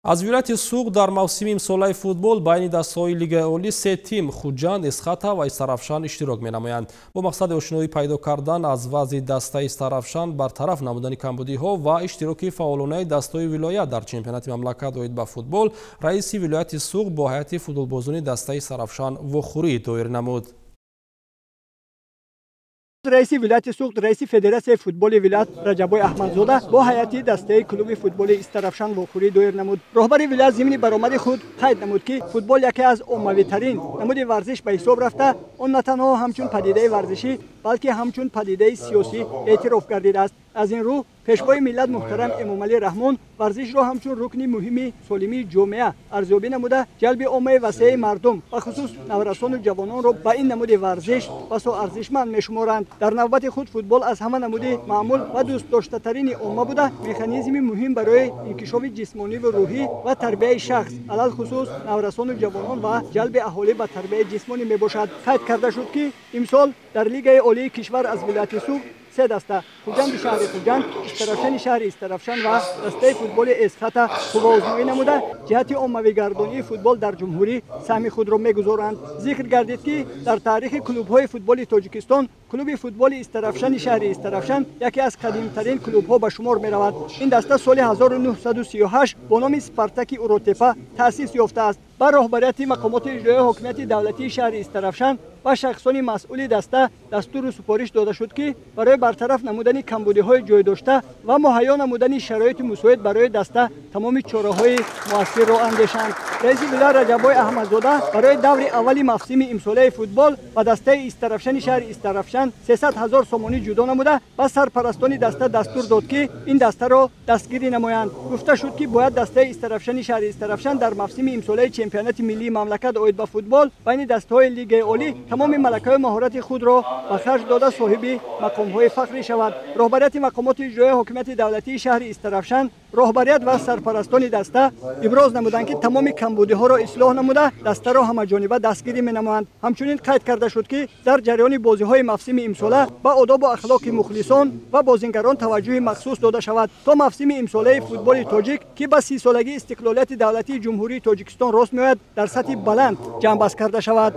از ویلایت سوغد در موسم امسال فوتبال بین دسته‌های لیگ عالی سه تیم خوجند، اسخطه و استرافشان اشتراک می‌نمایند. با مقصد آشنایی پیدا کردن از وضع دسته استرافشان، برطرف نمودن کمبودی‌ها و اشتراک فعالانه دسته‌های ولایت در چمپیونات مملکت اوید به فوتبال، رئیس ویلایت سوغد با هیئت فوتبالبازان دسته استرافشان وخوری دایر نمود. رئیس ویلایت سوغد، رئیس فدراسیون فوتبال ولایت رجبای احمدزاده با هیئت دسته کلوب فوتبال استرافشان وخوری دایر نمود. رهبر ولایت ضمن برآمد خود قید نمود که فوتبال یکی از عمومی‌ترین نمود ورزش به حساب رفته، آن نه تنها همچون پدیده ورزشی بلکه همچون پدیده سیاسی اعتراف گردیده است. از این رو پیشوای ملت محترم امام علی رحمان ورزش را همچون رکن مهمی سالمی جامعه ارزیابی نموده، جلب عامه وسیع مردم و خصوص نوجوانان و جوانان را به این نمود ورزش بسا ارزشمند می‌شمارند. در نوبت خود فوتبال از همه نمود معمول و دوست داشته‌ترین عامه بوده، مکانیزم مهم برای انکشاف جسمانی و روحی و تربیت شخص، علل خصوص نوجوانان و جوانان و جلب اهالی به تربیت جسمانی میباشد. قید کرده شد که امسال در لیگ عالی کشور از ولایت سوغد سه دسته خوجند شهر خوجند، استرافشان شهر استرافشان و دسته فوتبال اسخطه خوب‌آزمایی نموده جهت عمومی گردانی فوتبال در جمهوری سهم خود را می‌گذارند. ذکر گردید که در تاریخ کلوب‌های فوتبال تاجیکستان کلوب فوتبال استرافشان شهر استرافشان یکی از قدیمی‌ترین کلوب‌ها به شمار می‌رود. این دسته سال 1938 با نام اسپارتاک اوروتپا تأسیس یافته است. با رهبریت مقامات اجرایی حکومت دولتی شهر استرافشان و شخصان مسئول دسته دستور و سپارش داده شد که برای برطرف نمودن کمبودی‌های جای داشته و مهیا نمودن شرایط مساعد برای دسته تمام چاره‌های مؤثر را اندیشند. رئیس ولایت رجبای احمدزاده برای دور اول موسم امساله فوتبال و دسته استرافشان شهر استرافشان 300,000 سومانی جدا نموده و سرپرستان دسته دستور داد که این دسته را دستگیری نمایند. گفته شد که باید دسته استرافشان شهر استرافشان در موسم امساله چمپیونات ملی مملکت اوید به فوتبال بین دسته‌های لیگ عالی تمام ملکه‌های مهارت خود را به خرج داده صاحب مقام‌های فخری شود. رهبریت مقامات اجرایی حکومت دولتی شهر استرافشان، رهبریت و سرپرستان دسته ابراز نمودند که تمام کمبودی‌ها را اصلاح نموده دسته را همه‌جانبه دستگیری می‌نمایند. همچنین قید کرده شد که در جریان بازی‌های موسم امساله با آداب و اخلاق مخلصان و بازیگران توجه مخصوص داده شود تا موسم امساله فوتبال تاجیک که با 30 سالگی استقلالیت دولتی جمهوری تاجیکستان راست می‌آید در سطح بلند جنبش کرده شود.